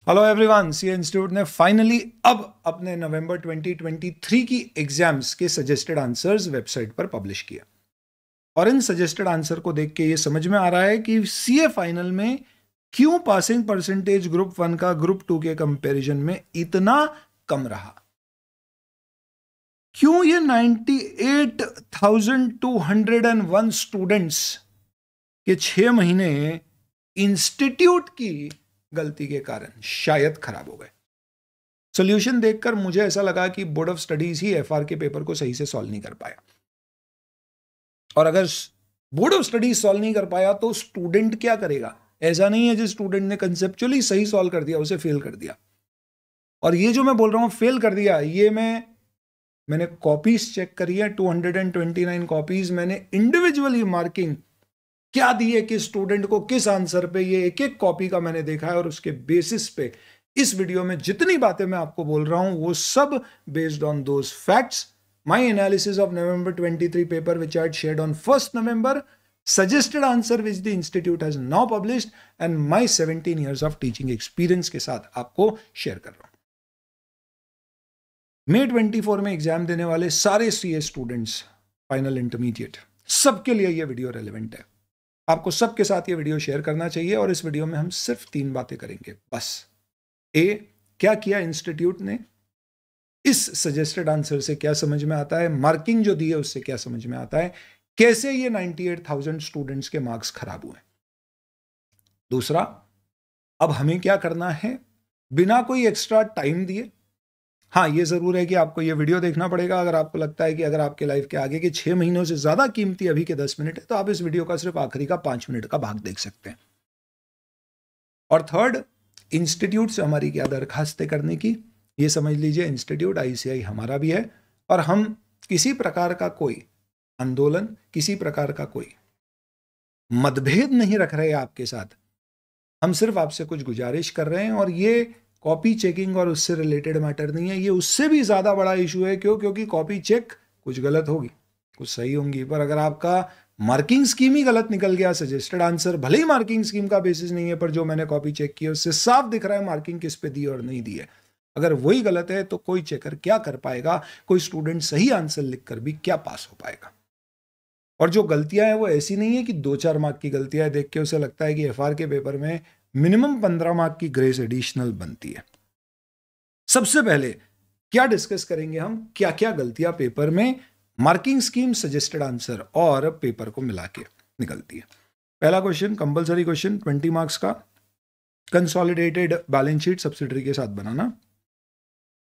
Hello everyone, CA institute ने finally अब अपने नवंबर 2023 की एग्जाम्स के सजेस्टेड आंसर्स वेबसाइट पर पब्लिश किया। और इन सजेस्टेड आंसर को देख के ये समझ में आ रहा है कि सीए फाइनल में क्यों पासिंग परसेंटेज ग्रुप 1 का ग्रुप 2 के कंपैरिजन में इतना कम रहा। क्यों ये 98,201 स्टूडेंट्स के 6 महीने इंस्टीट्यूट की गलती के कारण शायद खराब हो गए। सोल्यूशन देखकर मुझे ऐसा लगा कि board of studies he FR के पेपर को सही से सॉल्व नहीं कर पाया। और अगर बोर्ड ऑफ स्टडीज सॉल्व नहीं कर पाया तो स्टूडेंट क्या करेगा? ऐसा नहीं है जिस स्टूडेंट ने कंसेप्चुअली सही सॉल्व कर दिया उसे फेल कर दिया। और ये जो मैं बोल रहा हूं फेल कर दिया, ये मैंने कॉपीज चेक करी है, 229 कॉपीज मैंने इंडिविजुअली मार्किंग क्या दी है कि स्टूडेंट को किस आंसर पे, ये एक एक कॉपी का मैंने देखा है। और उसके बेसिस पे इस वीडियो में जितनी बातें मैं आपको बोल रहा हूं वो सब based on those facts. My analysis of November 23 paper which I shared on 1st November, suggested answer which the institute has now published, and my 17 years of teaching experience के साथ आपको शेयर कर रहा हूं। May 24 में exam देने वाले सारे सीए स्टूडेंट्स, फाइनल इंटरमीडिएट, सबके लिए यह वीडियो रेलेवेंट है। आपको सबके साथ ये वीडियो शेयर करना चाहिए। और इस वीडियो में हम सिर्फ 3 बातें करेंगे बस। ए, क्या किया इंस्टीट्यूट ने, इस सजेस्टेड आंसर से क्या समझ में आता है, मार्किंग जो दी है उससे क्या समझ में आता है, कैसे ये 98,000 स्टूडेंट्स के मार्क्स खराब हुए। दूसरा, अब हमें क्या करना है बिना कोई एक्स्ट्रा टाइम दिए। हाँ, ये जरूर है कि आपको ये वीडियो देखना पड़ेगा। अगर आपको लगता है कि अगर आपके लाइफ के आगे के 6 महीनों से ज्यादा कीमती अभी के 10 मिनट है तो आप इस वीडियो का सिर्फ आखिरी का 5 मिनट का भाग देख सकते हैं। और थर्ड, इंस्टीट्यूट से हमारी क्या दरखास्तें करने की, ये समझ लीजिए इंस्टीट्यूट आईसीआई हमारा भी है। और हम किसी प्रकार का कोई आंदोलन, किसी प्रकार का कोई मतभेद नहीं रख रहे आपके साथ। हम सिर्फ आपसे कुछ गुजारिश कर रहे हैं। और ये कॉपी चेकिंग और उससे रिलेटेड मैटर नहीं है, ये उससे भी ज्यादा बड़ा इशू है। क्यों? क्योंकि कॉपी चेक कुछ गलत होगी, कुछ सही होंगी, पर अगर आपका मार्किंग स्कीम ही गलत निकल गया, सजेस्टेड आंसर भले ही मार्किंग स्कीम का बेसिस नहीं है, पर जो मैंने कॉपी चेक की उससे साफ दिख रहा है मार्किंग किस पे दी और नहीं दी है। अगर वही गलत है तो कोई चेकर क्या कर पाएगा, कोई स्टूडेंट सही आंसर लिखकर भी क्या पास हो पाएगा। और जो गलतियां हैं वो ऐसी नहीं है कि 2-4 मार्क की गलतियां देख के उसे लगता है कि एफआर के पेपर में मिनिमम 15 मार्क की ग्रेस एडिशनल बनती है। सबसे पहले क्या डिस्कस करेंगे हम, क्या क्या गलतियां पेपर में मार्किंग स्कीम, सजेस्टेड आंसर और पेपर को मिला के निकलती है। पहला क्वेश्चन, कंपलसरी क्वेश्चन 20 मार्क्स का, कंसोलिडेटेड बैलेंस शीट सब्सिडरी के साथ बनाना।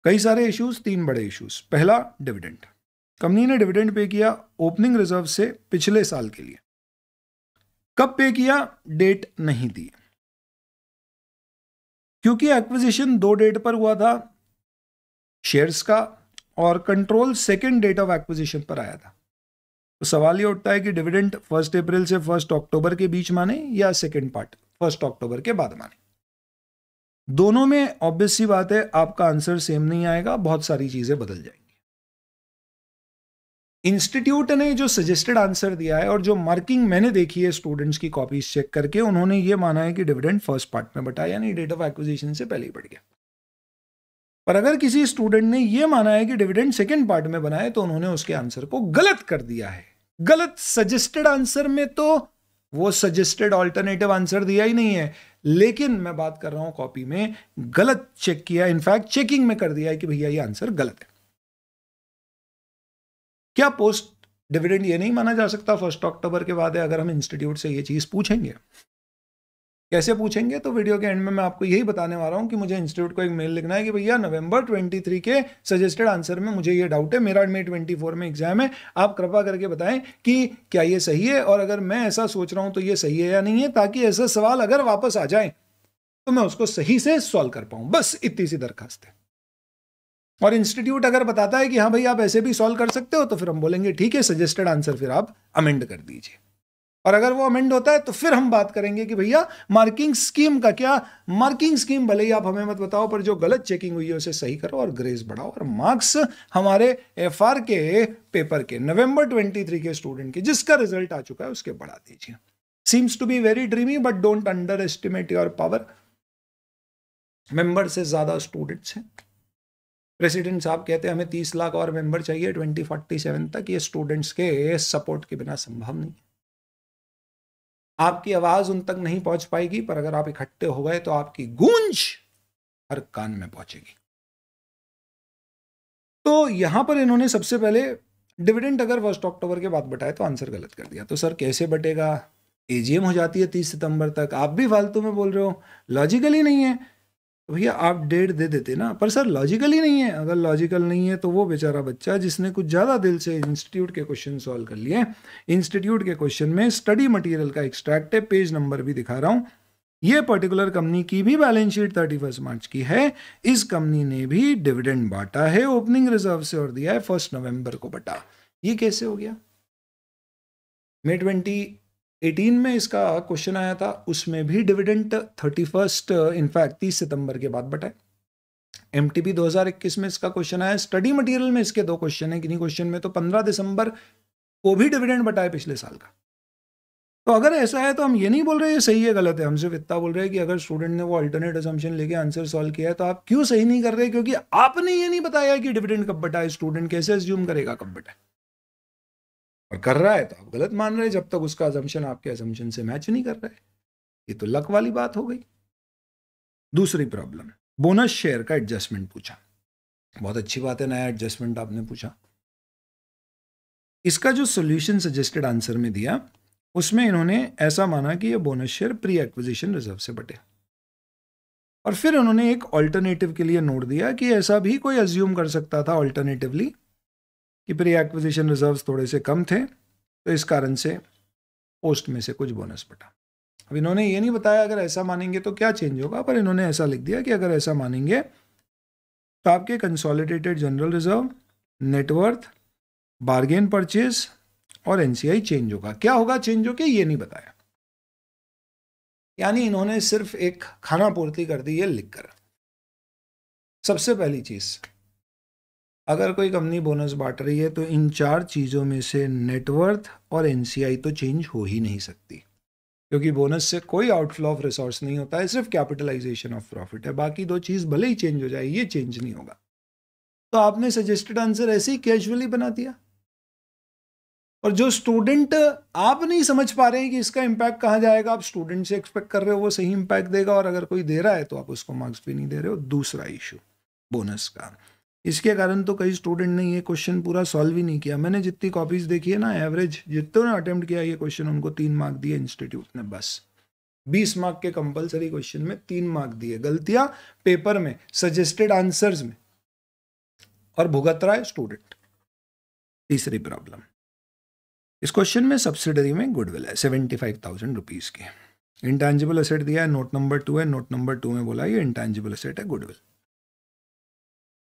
कई सारे इश्यूज, 3 बड़े इश्यूज। पहला, डिविडेंड। कंपनी ने डिविडेंड पे किया ओपनिंग रिजर्व से पिछले साल के लिए। कब पे किया? डेट नहीं दी, क्योंकि एक्विजिशन 2 डेट पर हुआ था शेयर्स का, और control 2nd date of acquisition पर आया था। तो सवाल ये उठता है कि डिविडेंड 1 अप्रैल से 1 अक्टूबर के बीच माने या सेकेंड पार्ट 1 अक्टूबर के बाद माने। दोनों में ऑब्वियस सी बात है आपका आंसर सेम नहीं आएगा, बहुत सारी चीजें बदल जाएंगी। इंस्टीट्यूट ने जो सजेस्टेड आंसर दिया है और जो मार्किंग मैंने देखी है स्टूडेंट्स की कॉपीज चेक करके, उन्होंने ये माना है कि डिविडेंड फर्स्ट पार्ट में बटा, यानी डेट ऑफ एक्विजिशन से पहले ही बढ़ गया। पर अगर किसी स्टूडेंट ने यह माना है कि डिविडेंड सेकंड पार्ट में बना है तो उन्होंने उसके आंसर को गलत कर दिया है। गलत सजेस्टेड आंसर में तो वो सजेस्टेड ऑल्टरनेटिव आंसर दिया ही नहीं है, लेकिन मैं बात कर रहा हूं कॉपी में गलत चेक किया, इनफैक्ट चेकिंग में कर दिया है कि भैया ये आंसर गलत है। क्या पोस्ट डिविडेंड ये नहीं माना जा सकता 1 अक्टूबर के बाद है? अगर हम इंस्टीट्यूट से ये चीज पूछेंगे, कैसे पूछेंगे? तो वीडियो के एंड में मैं आपको यही बताने वाला हूं कि मुझे इंस्टीट्यूट को एक मेल लिखना है कि भैया नवंबर 23 के सजेस्टेड आंसर में मुझे ये डाउट है, मेरा May 24 में एग्जाम है, आप कृपा करके बताएं कि क्या ये सही है, और अगर मैं ऐसा सोच रहा हूं तो ये सही है या नहीं है, ताकि ऐसा सवाल अगर वापस आ जाए तो मैं उसको सही से सॉल्व कर पाऊं। बस इतनी सी दरखास्त है। और इंस्टीट्यूट अगर बताता है कि हाँ भाई आप ऐसे भी सॉल्व कर सकते हो, तो फिर हम बोलेंगे ठीक है, सजेस्टेड आंसर फिर आप अमेंड कर दीजिए। और अगर वो अमेंड होता है तो फिर हम बात करेंगे कि भैया मार्किंग स्कीम का क्या। मार्किंग स्कीम भले ही आप हमें मत बताओ, पर जो गलत चेकिंग हुई है उसे सही करो और ग्रेस बढ़ाओ, और मार्क्स हमारे एफआर के पेपर के नवंबर 23 के स्टूडेंट के जिसका रिजल्ट आ चुका है उसके बढ़ा दीजिए। Seems to be very dreamy, but don't underestimate your power. Member से ज़्यादा स्टूडेंट्स हैं। प्रेसिडेंट साहब कहते हैं हमें 30 लाख और मेंबर चाहिए 2047 तक। ये स्टूडेंट्स के सपोर्ट के बिना संभव नहीं। आपकी आवाज उन तक नहीं पहुंच पाएगी, पर अगर आप इकट्ठे हो गए तो आपकी गूंज हर कान में पहुंचेगी। तो यहां पर इन्होंने सबसे पहले डिविडेंड अगर 1 अक्टूबर के बाद बटाए तो आंसर गलत कर दिया। तो सर कैसे बटेगा, एजीएम हो जाती है 30 सितंबर तक, आप भी फालतू में बोल रहे हो, लॉजिकली नहीं है। तो भैया आप डेट दे देते ना, पर सर लॉजिकली नहीं है। अगर लॉजिकल नहीं है तो वो बेचारा बच्चा जिसने कुछ ज़्यादा दिल से इंस्टीट्यूट के क्वेश्चन सॉल्व कर लिए, इंस्टीट्यूट के क्वेश्चन में स्टडी मटेरियल का एक्सट्रैक्ट है, पेज नंबर भी दिखा रहा हूँ, ये पर्टिकुलर कंपनी की भी बैलेंस शीट 31 मार्च की है। इस कंपनी ने भी डिविडेंड बांटा है ओपनिंग रिजर्व से और दिया है 1 नवंबर को बटा। ये कैसे हो गया? मई 2018 में इसका क्वेश्चन आया था, उसमें भी डिविडेंड 31 इनफैक्ट 30 सितंबर के बाद बटा है। एमटीबी 2021 में इसका क्वेश्चन आया। स्टडी मटेरियल में इसके 2 क्वेश्चन है, किन्हीं क्वेश्चन में तो 15 दिसंबर को भी डिविडेंड बटा है पिछले साल का। तो अगर ऐसा है तो हम ये नहीं बोल रहे ये सही है गलत है, हम सिर्फ इतना बोल रहे हैं कि अगर स्टूडेंट ने वो अल्टरनेट असम्पशन लेके आंसर सॉल्व किया है तो आप क्यों सही नहीं कर रहे? क्योंकि आपने ये नहीं बताया कि डिविडेंड कब बटा है। स्टूडेंट कैसे अज्यूम करेगा कब बटा है? और कर रहा है तो आप गलत मान रहे हैं जब तक उसका असम्पशन आपके असम्पशन से मैच नहीं कर रहा है। ये तो लक वाली बात हो गई। दूसरी प्रॉब्लम, बोनस शेयर का एडजस्टमेंट पूछा। बहुत अच्छी बात है, नया एडजस्टमेंट आपने पूछा। इसका जो सोल्यूशन सजेस्टेड आंसर में दिया उसमें इन्होंने ऐसा माना कि ये bonus share pre acquisition reserve से बटे, और फिर उन्होंने एक ऑल्टरनेटिव के लिए नोट दिया कि ऐसा भी कोई अज्यूम कर सकता था ऑल्टरनेटिवली कि प्री एक्विजिशन रिजर्व्स थोड़े से कम थे, तो इस कारण से पोस्ट में से कुछ बोनस बटा। अब इन्होंने ये नहीं बताया अगर ऐसा मानेंगे तो क्या चेंज होगा, पर इन्होंने ऐसा लिख दिया कि अगर ऐसा मानेंगे तो आपके consolidated general reserve, net worth, bargain purchase और एनसीआई चेंज होगा। क्या होगा चेंज होके ये नहीं बताया, यानी इन्होंने सिर्फ एक खाना पूर्ति कर दी है लिखकर। सबसे पहली चीज, अगर कोई कंपनी बोनस बांट रही है तो इन 4 चीजों में से नेटवर्थ और एनसीआई तो चेंज हो ही नहीं सकती, क्योंकि बोनस से कोई आउटफ्लो ऑफ रिसोर्स नहीं होता है, सिर्फ कैपिटलाइजेशन ऑफ प्रॉफिट है। बाकी 2 चीज भले ही चेंज हो जाए, ये चेंज नहीं होगा। तो आपने सजेस्टेड आंसर ऐसे ही कैजुअली बना दिया, और जो स्टूडेंट आप नहीं समझ पा रहे हैं कि इसका इम्पैक्ट कहाँ जाएगा, आप स्टूडेंट से एक्सपेक्ट कर रहे हो वो सही इम्पैक्ट देगा, और अगर कोई दे रहा है तो आप उसको मार्क्स भी नहीं दे रहे हो। दूसरा इशू बोनस का, इसके कारण तो कई स्टूडेंट ने ये क्वेश्चन पूरा सॉल्व ही नहीं किया। मैंने जितनी कॉपीज देखी है ना, एवरेज जितने ने अटेम्प्ट किया ये क्वेश्चन उनको 3 मार्क दिए इंस्टीट्यूट ने, बस 20 मार्क के कंपलसरी क्वेश्चन में 3 मार्क दिए। गलतियां पेपर में, सजेस्टेड आंसर्स में, और भुगत रहा है स्टूडेंट। तीसरी प्रॉब्लम, इस क्वेश्चन में सब्सिडरी में गुडविल है 75,000 रुपीज की। इंटेंजिबल एसेट दिया है, नोट नंबर 2 है, नोट नंबर 2 में बोला ये इंटेंजिबल एसेट है गुडविल।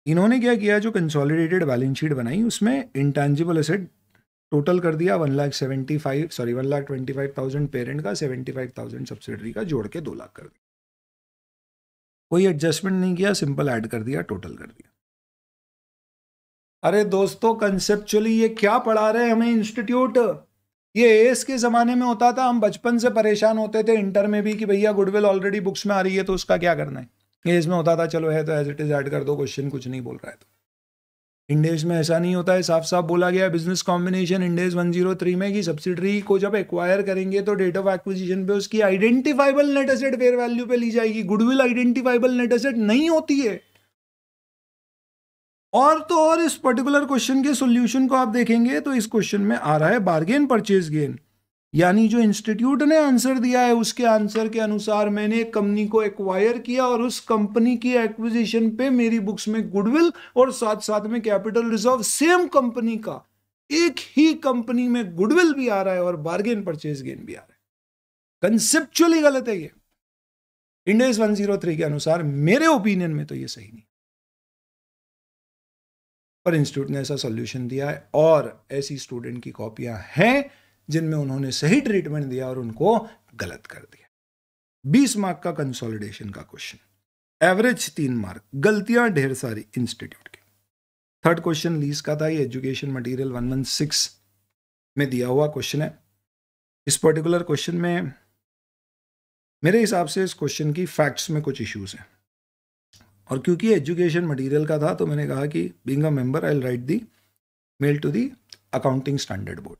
इन्होंने क्या किया, जो कंसोलिडेटेड बैलेंस शीट बनाई उसमें इंटेंजिबल एसेट टोटल कर दिया 1,25,000 पेरेंट का, 75,000 सब्सिडरी का, जोड़ के 2 लाख कर दिया। कोई एडजस्टमेंट नहीं किया, सिंपल ऐड कर दिया, टोटल कर दिया। अरे दोस्तों कंसेप्चुअली ये क्या पढ़ा रहे हैं हमें इंस्टीट्यूट? ये एएस के जमाने में होता था, हम बचपन से परेशान होते थे इंटर में भी कि भैया गुडविल ऑलरेडी बुक्स में आ रही है तो उसका क्या करना है। एएस में होता था चलो है तो एज इट इज ऐड कर दो, क्वेश्चन कुछ नहीं बोल रहा है। तो इंडेस में ऐसा नहीं होता है, साफ साफ बोला गया बिजनेस कॉम्बिनेशन इंडेस 103 में कि सब्सिडरी को जब एक्वायर करेंगे तो डेट ऑफ एक्विजिशन पे उसकी identifiable net asset fair value पे ली जाएगी। गुडविल आइडेंटिफाइबल नेट एसेट नहीं होती है। और तो और इस पर्टिकुलर क्वेश्चन के सॉल्यूशन को आप देखेंगे तो इस क्वेश्चन में आ रहा है बार्गेन परचेज गेन, यानी जो इंस्टीट्यूट ने आंसर दिया है उसके आंसर के अनुसार मैंने एक कंपनी को एक्वायर किया और उस कंपनी की एक्विजिशन पे मेरी बुक्स में गुडविल और साथ साथ में कैपिटल रिजर्व, सेम कंपनी का, एक ही कंपनी में गुडविल भी आ रहा है और बार्गेन परचेज गेन भी आ रहा है। कंसेप्चुअली गलत है ये। इंडेस 103 के अनुसार मेरे ओपिनियन में तो ये सही नहीं, पर इंस्टीट्यूट ने ऐसा सॉल्यूशन दिया है, और ऐसी स्टूडेंट की कॉपियां हैं जिनमें उन्होंने सही ट्रीटमेंट दिया और उनको गलत कर दिया। 20 मार्क का कंसोलिडेशन का क्वेश्चन, एवरेज 3 मार्क, गलतियां ढेर सारी इंस्टीट्यूट की। थर्ड क्वेश्चन लीज का था, ये एजुकेशन मटेरियल 116 में दिया हुआ क्वेश्चन है। इस पर्टिकुलर क्वेश्चन में मेरे हिसाब से इस क्वेश्चन की फैक्ट्स में कुछ इश्यूज हैं। और क्योंकि एजुकेशन मटेरियल का था तो मैंने कहा कि being a member I will write the mail to the accounting standard board.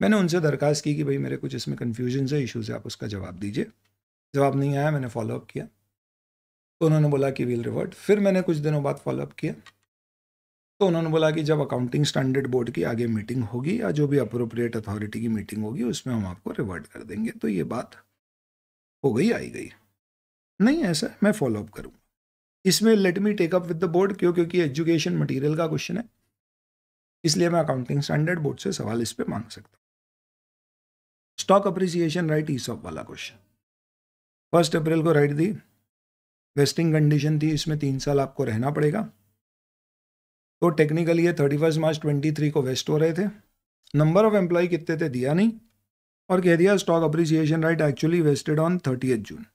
मैंने उनसे दरखास्त की कि भाई मेरे कुछ इसमें कन्फ्यूजन है, इश्यूज है, आप उसका जवाब दीजिए। जवाब नहीं आया, मैंने फॉलोअप किया तो उन्होंने बोला कि विल रिवर्ट। फिर मैंने कुछ दिनों बाद फॉलोअप किया तो उन्होंने बोला कि जब अकाउंटिंग स्टैंडर्ड बोर्ड की आगे मीटिंग होगी या जो भी अप्रोप्रिएट अथॉरिटी की मीटिंग होगी उसमें हम आपको रिवर्ट कर देंगे। तो ये बात हो गई, आई गई नहीं, ऐसा मैं फॉलोअप करूँगा इसमें। Let me take up with the board, क्यों? क्योंकि एजुकेशन मटेरियल का क्वेश्चन है, इसलिए मैं अकाउंटिंग स्टैंडर्ड बोर्ड से सवाल इस पे मांग सकता हूँ। स्टॉक अप्रिसिएशन राइट ईसॉप वाला क्वेश्चन, 1 अप्रैल को राइट दी, वेस्टिंग कंडीशन थी, इसमें 3 साल आपको रहना पड़ेगा। तो टेक्निकली ये 31 मार्च 23 को वेस्ट हो रहे थे। नंबर ऑफ एम्प्लॉय कितने थे दिया नहीं, और कह दिया stock appreciation right actually vested on 30 June.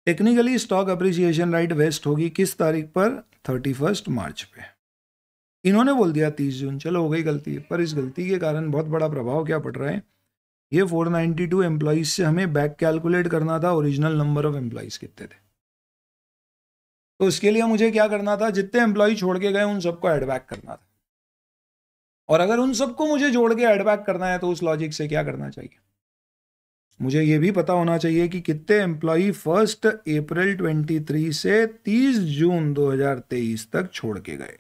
Technically stock appreciation right vest होगी किस तारीख पर? 31 मार्च पे। इन्होंने बोल दिया 30 जून, चलो हो गई गलती, पर इस गलती के कारण बहुत बड़ा प्रभाव क्या पड़ रहा है, ये 492 एम्प्लॉइज से हमें बैक कैलकुलेट करना था ओरिजिनल नंबर ऑफ एम्प्लॉइज कितने थे। तो इसके लिए मुझे क्या करना था, जितने एम्प्लॉय छोड़ के गए उन सबको ऐड बैक करना था, और अगर उन सबको मुझे जोड़ के ऐड बैक करना है तो उस लॉजिक से क्या करना चाहिए, मुझे ये भी पता होना चाहिए कि कितने एम्प्लॉय 1 अप्रैल 23 से 30 जून 2023 तक छोड़ के गए।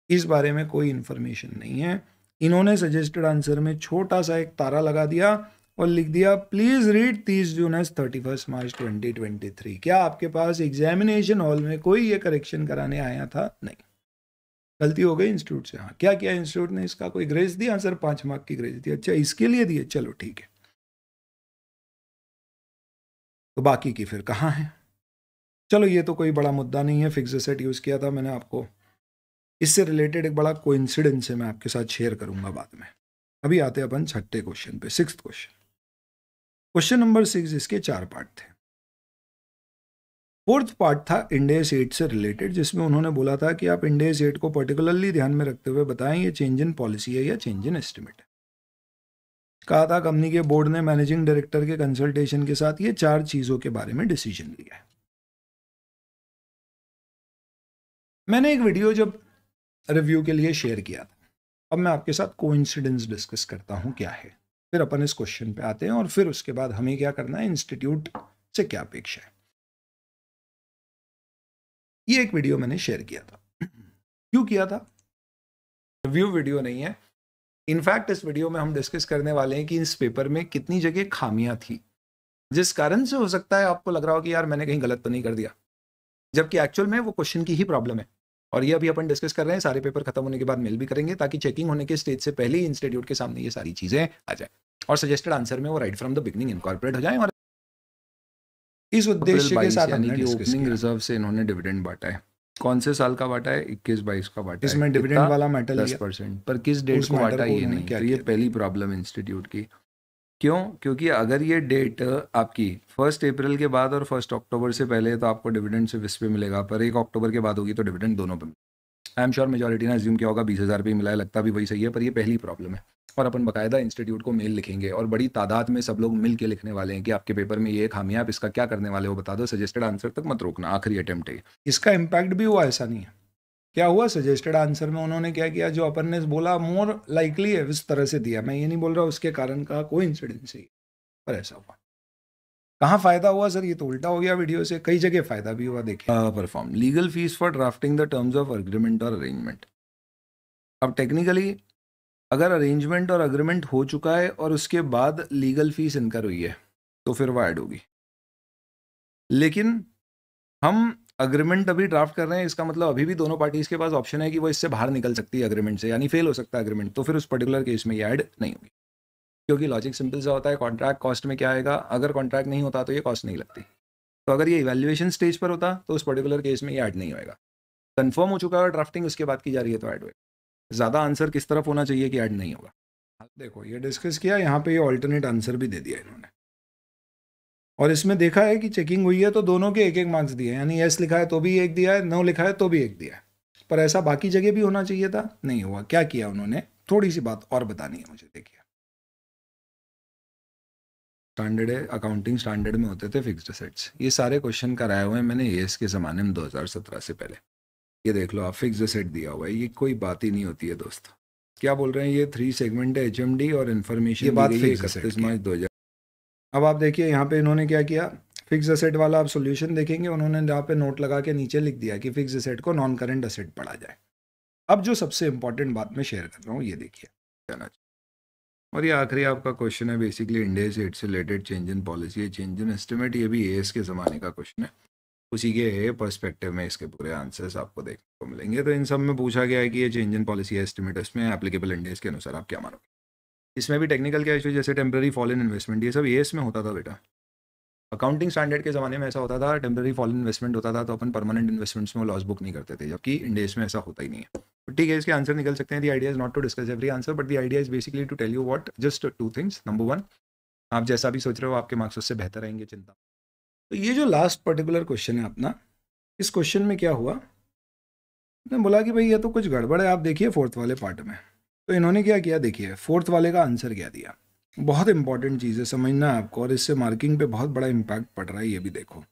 इस बारे में कोई इंफॉर्मेशन नहीं है। इन्होंने सजेस्टेड आंसर में छोटा सा एक तारा लगा दिया और लिख दिया प्लीज रीड 30 जून एज 31 मार्च 2023। क्या आपके पास एग्जामिनेशन हॉल में कोई ये करेक्शन कराने आया था? नहीं, गलती हो गई इंस्टीट्यूट से। हाँ, क्या किया इंस्टीट्यूट ने, इसका कोई ग्रेस दिया? सर 5 मार्क की ग्रेस दी। अच्छा, इसके लिए दिए, चलो ठीक है। तो बाकी की फिर कहाँ है? चलो ये तो कोई बड़ा मुद्दा नहीं है, फिक्स एसेट यूज किया था मैंने आपको। इससे रिलेटेड एक बड़ा कोइंसिडेंस है, मैं आपके साथ शेयर करूंगा बाद में। अभी आते हैं अपन 6ठे क्वेश्चन पे, 6th क्वेश्चन। क्वेश्चन नंबर 6, इसके 4 पार्ट थे। 4th पार्ट था इंडेस 8 से रिलेटेड, जिसमें उन्होंने बोला था कि आप इंडेस 8 को पर्टिकुलरली ध्यान में रखते हुए बताएं ये चेंज इन पॉलिसी है या चेंज इन एस्टिमेट है। कहा था कंपनी के बोर्ड ने मैनेजिंग डायरेक्टर के कंसल्टेशन के साथ ये 4 चीजों के बारे में डिसीजन लिया है। मैंने एक वीडियो जब रिव्यू के लिए शेयर किया था, अब मैं आपके साथ कोइंसिडेंस डिस्कस करता हूं क्या है, फिर अपन इस क्वेश्चन पे आते हैं और फिर उसके बाद हमें क्या करना है, इंस्टीट्यूट से क्या अपेक्षा है। ये एक वीडियो मैंने शेयर किया था। क्यों किया था? रिव्यू वीडियो नहीं है, इनफैक्ट इस वीडियो में हम डिस्कस करने वाले हैं कि इस पेपर में कितनी जगह खामियां थी, जिस कारण से हो सकता है आपको लग रहा हो कि यार मैंने कहीं गलत तो नहीं कर दिया, जबकि एक्चुअल में वो क्वेश्चन की ही प्रॉब्लम है। और ये अभी अपन डिस्कस कर रहे हैं, सारे पेपर खत्म होने के बाद मेल भी करेंगे ताकि चेकिंग होने के स्टेज से पहले ही इंस्टीट्यूट के सामने ये सारी चीजें आ जाए और सजेस्टेड आंसर में वो right from the beginning incorporate हो जाए। और इस उद्देश्य के साथ यानी कि ओपनिंग रिजर्व से इन्होंने डिविडेंड बांटा है। कौन से साल का बांटा है? 21-22 का बांटा है। इसमें डिविडेंड वाला मैटर 10%, पर किस डेट को बांटा ये नहीं। तो ये पहली प्रॉब्लम इंस्टीट्यूट की। क्यों? क्योंकि अगर ये डेट आपकी 1 अप्रैल के बाद और 1 अक्टूबर से पहले है तो आपको डिविडेंड सिर्फ इस पे मिलेगा, पर 1 अक्टूबर के बाद होगी तो डिविडेंड दोनों पे। आई एम श्योर मेजॉरिटी ने अज्यूम किया होगा 20,000 पे मिला है, लगता भी वही सही है, पर ये पहली प्रॉब्लम है। और अपन बकायदा इंस्टीट्यूट को मेल लिखेंगे और बड़ी तादाद में सब लोग मिल के लिखने वाले हैं कि आपके पेपर में ये खामियां, आप इसका क्या करने वाले हो बता दो, सजेस्टेड आंसर तक मत रोकना, आखिरी अटेम्प्ट है। इसका इम्पैक्ट भी हुआ, ऐसा नहीं है। क्या हुआ? सजेस्टेड आंसर में उन्होंने क्या किया, जो अपन ने बोला मोर लाइकली है उस तरह से दिया। मैं ये नहीं बोल रहा उसके कारण का कोई इंसिडेंस ही, पर ऐसा हुआ। कहाँ फायदा हुआ सर? ये तो उल्टा हो गया वीडियो से, कई जगह फायदा भी हुआ। देखिए, perform legal fees for drafting the terms of agreement और अरेंजमेंट। अब टेक्निकली अगर अरेंजमेंट और अग्रीमेंट हो चुका है और उसके बाद लीगल फीस इनकर हुई है तो फिर वो ऐड होगी, लेकिन हम अग्रीमेंट अभी ड्राफ्ट कर रहे हैं, इसका मतलब अभी भी दोनों पार्टीज के पास ऑप्शन है कि वो इससे बाहर निकल सकती है अग्रीमेंट से, यानी फेल हो सकता है अग्रीमेंट, तो फिर उस पर्टिकुलर केस में ये ऐड नहीं होगी। क्योंकि लॉजिक सिंपल सा होता है, कॉन्ट्रैक्ट कॉस्ट में क्या आएगा, अगर कॉन्ट्रैक्ट नहीं होता तो ये कॉस्ट नहीं लगती। तो अगर ये इवैल्यूएशन स्टेज पर होता तो उस पर्टिकुलर केस में ये ऐड नहीं होएगा। कंफर्म हो चुका है ड्राफ्टिंग उसके बाद की जा रही है तो ऐड होएगा। ज़्यादा आंसर किस तरफ होना चाहिए कि ऐड नहीं होगा? देखो ये डिस्कस किया, यहाँ पे ये ऑल्टरनेट आंसर भी दे दिया इन्होंने, और इसमें देखा है कि चेकिंग हुई है तो दोनों के 1-1 मार्क्स दिए, यानी यस लिखा है तो भी 1 दिया है, नो लिखा है तो भी 1 दिया है। पर ऐसा बाकी जगह भी होना चाहिए था, नहीं हुआ। क्या किया उन्होंने? थोड़ी सी बात और बतानी है मुझे, देखिए। स्टैंडर्ड है, अकाउंटिंग स्टैंडर्ड में होते थे फिक्स्ड एसेट्स। ये सारे क्वेश्चन कराए हुए हैं मैंने एएस के ज़माने में 2017 से पहले। ये देख लो आप, फिक्स्ड एसेट दिया हुआ है, ये कोई बात ही नहीं होती है दोस्त। क्या बोल रहे हैं, ये 3 सेगमेंट है एचएमडी और इन्फॉर्मेशन, ये बात दी गई है 31 मार्च 2000। अब आप देखिए यहाँ पे इन्होंने क्या किया, फिक्स एसेट वाला आप सॉल्यूशन देखेंगे, उन्होंने यहाँ पे नोट लगा के नीचे लिख दिया कि फिक्स एसेट को नॉन करंट एसेट पढ़ा जाए। अब जो सबसे इंपॉर्टेंट बात मैं शेयर कर रहा हूँ ये देखिए, और ये आखिरी आपका क्वेश्चन है बेसिकली इंडिया से related change in policy, change in estimate. ये भी एएस के ज़माने का क्वेश्चन है, उसी के पर्सपेक्टिव में इसके पूरे आंसर्स आपको देखने को मिलेंगे। तो इन सब में पूछा गया है कि ये चेंज इन पॉलिसी एस्टिमेट इसमें एप्लीकेबल इंडेक्स के अनुसार आप क्या मानोगे। इसमें भी टेक्निकल क्या इशू, जैसे टेम्पररी फॉल इन इन्वेस्टमेंट, ये सब एएस में होता था बेटा। अकाउंटिंग स्टैंडर्ड के ज़माने में ऐसा होता था, टेम्पररी फॉल इन इन्वेस्टमेंट होता था तो अपन परमानेंट इन्वेस्टमेंट्स में लॉस बुक नहीं करते थे, जबकि इंडेक्स में ऐसा होता ही नहीं है। तो ठीक है, इसके आंसर निकल सकते हैं। The idea is not to discuss every answer, but the idea is basically to tell you what, just 2 things. Number 1, आप जैसा भी सोच रहे हो आपके मार्क्स उससे बेहतर आएंगे, चिंता। तो ये जो लास्ट पर्टिकुलर क्वेश्चन है अपना, इस क्वेश्चन में क्या हुआ, मैंने बोला कि भाई ये तो कुछ गड़बड़ है। आप देखिए 4th वाले पार्ट में, तो इन्होंने क्या किया देखिए, 4th वाले का आंसर क्या दिया। बहुत इंपॉर्टेंट चीज़ है, समझना है आपको, और इससे मार्किंग पे बहुत बड़ा इम्पैक्ट पड़ रहा है। ये भी देखो,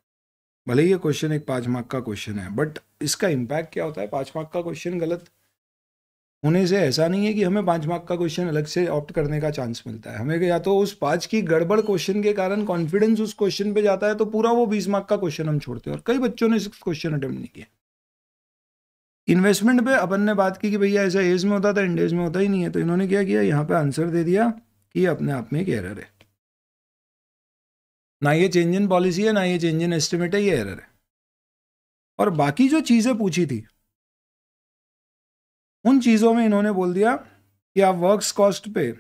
भले ही ये क्वेश्चन एक 5 मार्क का क्वेश्चन है, बट इसका इम्पैक्ट क्या होता है। 5 मार्क का क्वेश्चन गलत होने से ऐसा नहीं है कि हमें 5 मार्क का क्वेश्चन अलग से ऑप्ट करने का चांस मिलता है। हमें या तो उस 5 की गड़बड़ क्वेश्चन के कारण कॉन्फिडेंस उस क्वेश्चन पे जाता है, तो पूरा वो 20 मार्क का क्वेश्चन हम छोड़ते हैं। और कई बच्चों ने 6 क्वेश्चन अटेम्प्ट नहीं किया। इन्वेस्टमेंट पे अपन ने बात की कि भैया ऐसा एज में होता था, इंडेज में होता ही नहीं है। तो इन्होंने क्या किया, यहाँ पे आंसर दे दिया कि ये अपने आप में एक एरर है। ना ये चेंज इन पॉलिसी है, ना ये चेंज इन एस्टिमेट है, ये एरर है। और बाकी जो चीज़ें पूछी थी उन चीज़ों में इन्होंने बोल दिया कि आप वर्क्स कॉस्ट पे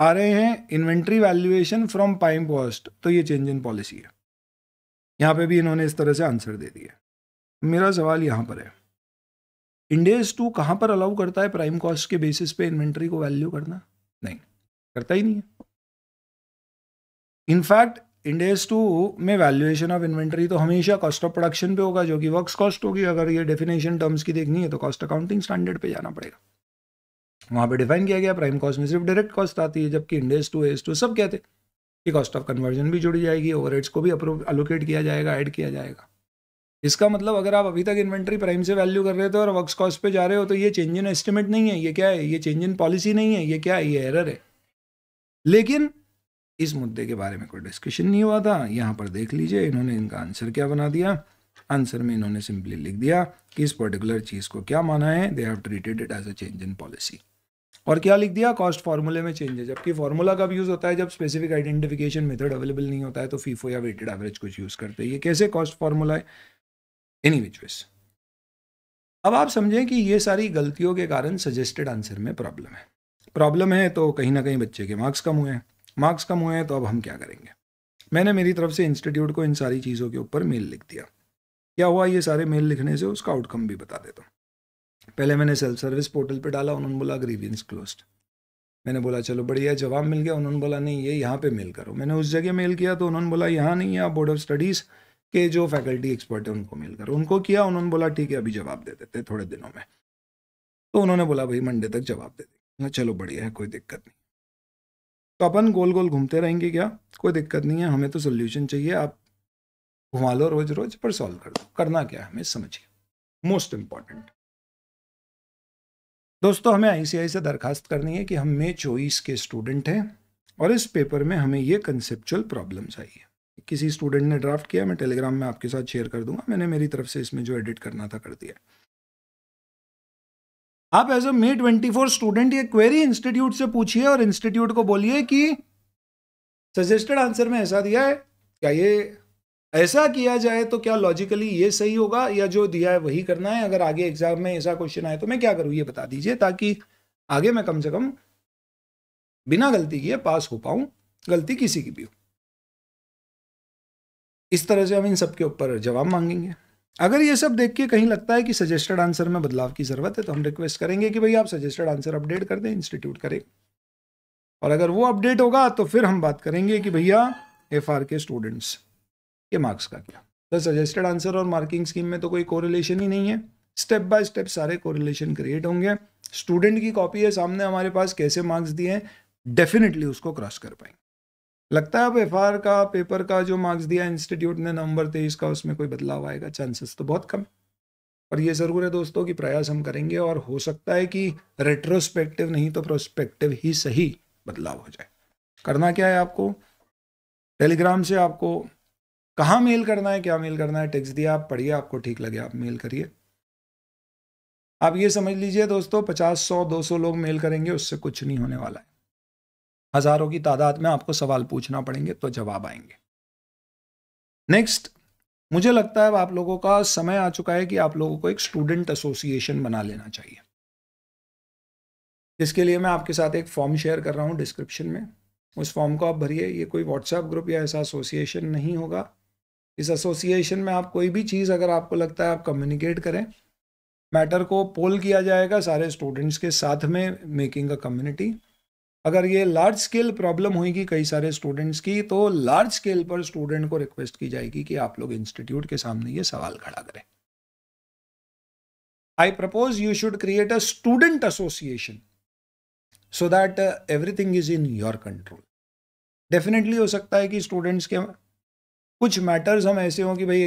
आ रहे हैं inventory valuation from prime cost, तो ये चेंज इन पॉलिसी है। यहाँ पे भी इन्होंने इस तरह से आंसर दे दिया। मेरा सवाल यहाँ पर है, इंडेस 2 कहाँ पर अलाउ करता है प्राइम कॉस्ट के बेसिस पे इन्वेंट्री को वैल्यू करना? नहीं, करता ही नहीं है। इनफैक्ट इंडेस 2 में वैल्यूएशन ऑफ इन्वेंट्री तो हमेशा कॉस्ट ऑफ प्रोडक्शन पे होगा, जो कि वर्क्स कॉस्ट होगी। अगर ये डेफिनेशन टर्म्स की देखनी है तो कॉस्ट अकाउंटिंग स्टैंडर्ड पे जाना पड़ेगा, वहाँ पे डिफाइन किया गया। प्राइम कॉस्ट में सिर्फ डायरेक्ट कॉस्ट आती है, जबकि इंडेस 2 एस 2 सब कहते हैं कि कॉस्ट ऑफ कन्वर्जन भी जुड़ी जाएगी, ओवरहेड्स को भी अलोकेट किया जाएगा, ऐड किया जाएगा। इसका मतलब अगर आप अभी तक इन्वेंट्री प्राइम से वैल्यू कर रहे थे और वर्क्स कॉस्ट पे जा रहे हो, तो ये चेंज इन एस्टिमेट नहीं है, ये क्या है, ये चेंज इन पॉलिसी नहीं है, ये क्या है, ये एरर है। लेकिन इस मुद्दे के बारे में कोई डिस्कशन नहीं हुआ था। यहाँ पर देख लीजिए इन्होंने इनका आंसर क्या बना दिया। आंसर में इन्होंने सिंपली लिख दिया कि इस पर्टिकुलर चीज़ को क्या माना है, they have treated it as a change in policy. और क्या लिख दिया, कॉस्ट फार्मूले में चेंज है। जबकि फार्मूला कब यूज़ होता है, जब स्पेसिफिक आइडेंटिफिकेशन मेथड अवेलेबल नहीं होता है, तो फीफो या वेटेड एवरेज कुछ यूज़ करते हैं। ये कैसे कॉस्ट फार्मूला है, एनी विच वेज। अब आप समझें कि ये सारी गलतियों के कारण सजेस्टेड आंसर में प्रॉब्लम है। प्रॉब्लम है तो कहीं ना कहीं बच्चे के मार्क्स कम हुए हैं। मार्क्स कम हुए हैं तो अब हम क्या करेंगे। मैंने मेरी तरफ से इंस्टीट्यूट को इन सारी चीज़ों के ऊपर मेल लिख दिया। क्या हुआ, ये सारे मेल लिखने से उसका आउटकम भी बता देता हूँ। पहले मैंने सेल्फ सर्विस पोर्टल पे डाला, उन्होंने बोला ग्रीवियंस क्लोज्ड। मैंने बोला चलो बढ़िया, जवाब मिल गया। उन्होंने बोला नहीं, ये यहाँ पे मेल करो। मैंने उस जगह मेल किया तो उन्होंने बोला यहाँ नहीं है, आप बोर्ड ऑफ स्टडीज़ के जो फैकल्टी एक्सपर्ट है उनको मेल करो। उनको किया, उन्होंने बोला ठीक है अभी जवाब दे देते थोड़े दिनों में। तो उन्होंने बोला भाई मंडे तक जवाब दे देंगे। चलो बढ़िया है, कोई दिक्कत नहीं। तो अपन गोल गोल घूमते रहेंगे क्या, कोई दिक्कत नहीं है, हमें तो सोल्यूशन चाहिए। आप घुमा लो रोज रोज, पर सॉल्व कर दो। करना क्या है हमें समझिए, मोस्ट इंपॉर्टेंट दोस्तों, हमें आईसीआई से दरखास्त करनी है कि हम मे 24 के स्टूडेंट हैं और इस पेपर में हमें ये कंसेप्चुअल प्रॉब्लम्स आई है। किसी स्टूडेंट ने ड्राफ्ट किया, मैं टेलीग्राम में आपके साथ शेयर कर दूंगा। मैंने मेरी तरफ से इसमें जो एडिट करना था कर दिया। आप एज अ मे 24 स्टूडेंट ये क्वेरी इंस्टीट्यूट से पूछिए और इंस्टीट्यूट को बोलिए कि सजेस्टेड आंसर में ऐसा दिया है, क्या ये ऐसा किया जाए तो क्या लॉजिकली ये सही होगा, या जो दिया है वही करना है। अगर आगे एग्जाम में ऐसा क्वेश्चन आए तो मैं क्या करूँ, ये बता दीजिए, ताकि आगे मैं कम से कम बिना गलती किए पास हो पाऊं, गलती किसी की भी हो। इस तरह से हम इन सब के ऊपर जवाब मांगेंगे। अगर ये सब देख के कहीं लगता है कि सजेस्टेड आंसर में बदलाव की जरूरत है, तो हम रिक्वेस्ट करेंगे कि भाई आप सजेस्टेड आंसर अपडेट कर दें, इंस्टीट्यूट करे। और अगर वो अपडेट होगा तो फिर हम बात करेंगे कि भैया एफआर के स्टूडेंट्स के मार्क्स का क्या। तो सजेस्टेड आंसर और मार्किंग स्कीम में तो कोई कोरिलेशन ही नहीं है। स्टेप बाय स्टेप सारे कोरिलेशन क्रिएट होंगे। स्टूडेंट की कॉपी है सामने हमारे पास, कैसे मार्क्स दिए हैं डेफिनेटली उसको क्रॉस कर पाएंगे। लगता है अब FR का पेपर का जो मार्क्स दिया इंस्टीट्यूट ने नवंबर 23 का, उसमें कोई बदलाव आएगा? चांसेस तो बहुत कम। और ये ज़रूर है दोस्तों कि प्रयास हम करेंगे और हो सकता है कि रेट्रोस्पेक्टिव नहीं तो प्रोस्पेक्टिव ही सही बदलाव हो जाए। करना क्या है आपको? टेलीग्राम से आपको कहाँ मेल करना है, क्या मेल करना है, टेक्स्ट दिया, आप पढ़िए, आपको ठीक लगे आप मेल करिए। आप ये समझ लीजिए दोस्तों 50, 100, 200 लोग मेल करेंगे, उससे कुछ नहीं होने वाला है। हजारों की तादाद में आपको सवाल पूछना पड़ेंगे तो जवाब आएंगे। नेक्स्ट, मुझे लगता है अब आप लोगों का समय आ चुका है कि आप लोगों को एक स्टूडेंट एसोसिएशन बना लेना चाहिए। इसके लिए मैं आपके साथ एक फॉर्म शेयर कर रहा हूं डिस्क्रिप्शन में, उस फॉर्म को आप भरिए। ये कोई व्हाट्सएप ग्रुप या ऐसा एसोसिएशन नहीं होगा। इस एसोसिएशन में आप कोई भी चीज़ अगर आपको लगता है आप कम्युनिकेट करें, मैटर को पोल किया जाएगा सारे स्टूडेंट्स के साथ में, मेकिंग अ कम्युनिटी। अगर ये लार्ज स्केल प्रॉब्लम होगी कई सारे स्टूडेंट्स की, तो लार्ज स्केल पर स्टूडेंट को रिक्वेस्ट की जाएगी कि आप लोग इंस्टीट्यूट के सामने ये सवाल खड़ा करें। I propose you should create a student association so that everything is in your control. Definitely हो सकता है कि स्टूडेंट्स के कुछ मैटर्स हम ऐसे हों कि भाई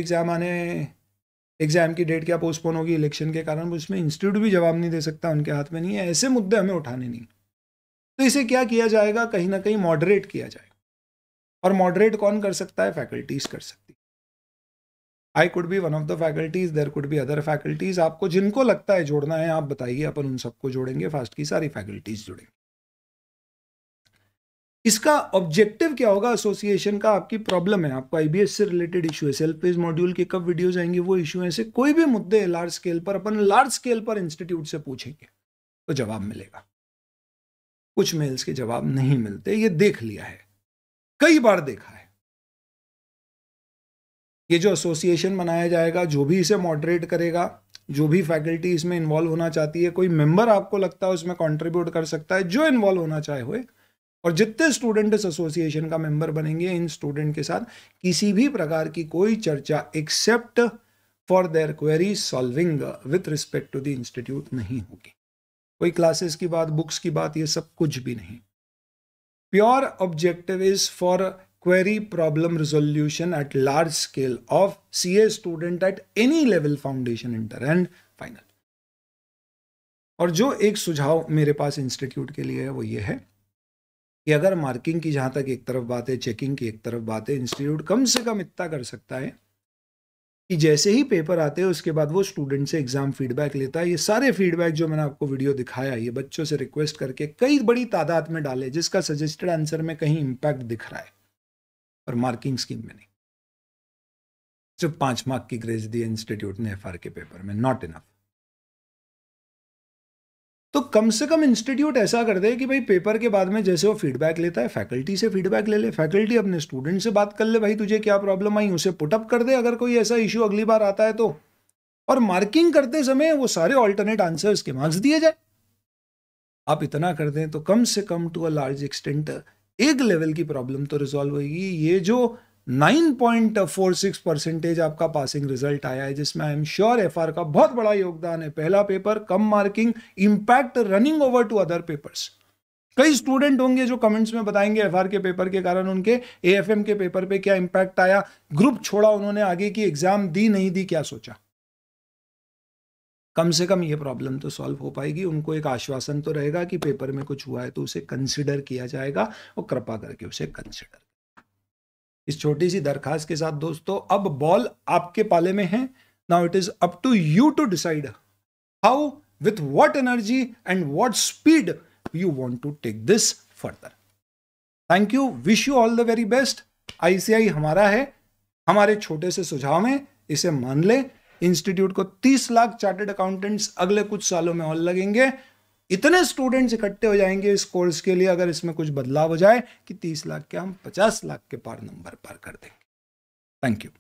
एग्जाम की डेट क्या पोस्टपोन होगी इलेक्शन के कारण, उसमें इंस्टीट्यूट भी जवाब नहीं दे सकता, उनके हाथ में नहीं है। ऐसे मुद्दे हमें उठाने नहीं। तो इसे क्या किया जाएगा, कहीं ना कहीं मॉडरेट किया जाएगा। और मॉडरेट कौन कर सकता है? फैकल्टीज कर सकती है। I could be one of the faculties, there could be other faculties. आपको जिनको लगता है जोड़ना है आप बताइए, अपन उन सबको जोड़ेंगे। फास्ट की सारी फैकल्टीज जुड़ेंगे। इसका ऑब्जेक्टिव क्या होगा एसोसिएशन का? आपकी प्रॉब्लम है, आपको IBS से रिलेटेड इशू है, सेल्फ पेज मॉड्यूल के कब वीडियोस आएंगे वो इशू है, ऐसे कोई भी मुद्दे लार्ज स्केल पर अपन लार्ज स्केल पर इंस्टीट्यूट से पूछेंगे तो जवाब मिलेगा। कुछ मेल्स के जवाब नहीं मिलते, ये देख लिया है, कई बार देखा है। ये जो एसोसिएशन बनाया जाएगा, जो भी इसे मॉडरेट करेगा, जो भी फैकल्टी इसमें इन्वॉल्व होना चाहती है, कोई मेंबर आपको लगता है उसमें कंट्रीब्यूट कर सकता है, जो इन्वॉल्व होना चाहे हुए, और जितने स्टूडेंट इस एसोसिएशन का मेंबर बनेंगे, इन स्टूडेंट के साथ किसी भी प्रकार की कोई चर्चा except for their query solving with respect to the institute नहीं होगी। कोई क्लासेस की बात, बुक्स की बात, ये सब कुछ भी नहीं। Pure objective is for query problem resolution at large scale of CA student at any level, foundation, inter and final। और जो एक सुझाव मेरे पास इंस्टीट्यूट के लिए है वो ये है कि अगर मार्किंग की जहां तक एक तरफ बात है, चेकिंग की एक तरफ बात है, इंस्टीट्यूट कम से कम इतना कर सकता है कि जैसे ही पेपर आते हैं उसके बाद वो स्टूडेंट से एग्जाम फीडबैक लेता है। ये सारे फीडबैक जो मैंने आपको वीडियो दिखाया, ये बच्चों से रिक्वेस्ट करके कई बड़ी तादाद में डाले, जिसका सजेस्टेड आंसर में कहीं इंपैक्ट दिख रहा है और मार्किंग स्कीम में नहीं। सिर्फ 5 मार्क की ग्रेस दी इंस्टीट्यूट ने FR के पेपर में, नॉट इनफ। तो कम से कम इंस्टीट्यूट ऐसा कर दे कि भाई पेपर के बाद में जैसे वो फीडबैक लेता है, फैकल्टी से फीडबैक ले ले, फैकल्टी अपने स्टूडेंट से बात कर ले, भाई तुझे क्या प्रॉब्लम आई, उसे पुटअप कर दे अगर कोई ऐसा इश्यू अगली बार आता है तो। और मार्किंग करते समय वो सारे ऑल्टरनेट आंसर्स के मार्क्स दिए जाए। आप इतना कर दें तो कम से कम टू अ लार्ज एक्सटेंट एक लेवल की प्रॉब्लम तो रिजॉल्व होगी। ये जो 9.46% आपका पासिंग रिजल्ट आया है, जिसमें आई एम श्योर FR का बहुत बड़ा योगदान है। पहला पेपर, कम marking, impact running over to other papers. कई स्टूडेंट होंगे जो कमेंट्स में बताएंगे FR के पेपर के कारण उनके AFM के पेपर पे क्या इंपैक्ट आया, ग्रुप छोड़ा उन्होंने, आगे की एग्जाम दी नहीं दी, क्या सोचा। कम से कम ये प्रॉब्लम तो सॉल्व हो पाएगी। उनको एक आश्वासन तो रहेगा कि पेपर में कुछ हुआ है तो उसे कंसिडर किया जाएगा, और कृपा करके उसे कंसिडर। इस छोटी सी दरखास्त के साथ दोस्तों अब बॉल आपके पाले में है। Now it is up to you to decide how, with what energy and what speed you want to take this further. Thank you, wish you all the very best. ICI हमारा है, हमारे छोटे से सुझाव में इसे मान ले। इंस्टीट्यूट को 30 लाख चार्टर्ड अकाउंटेंट्स अगले कुछ सालों में और लगेंगे। इतने स्टूडेंट्स इकट्ठे हो जाएंगे इस कोर्स के लिए, अगर इसमें कुछ बदलाव हो जाए, कि 30 लाख के हम 50 लाख के पार नंबर पार कर देंगे। Thank you.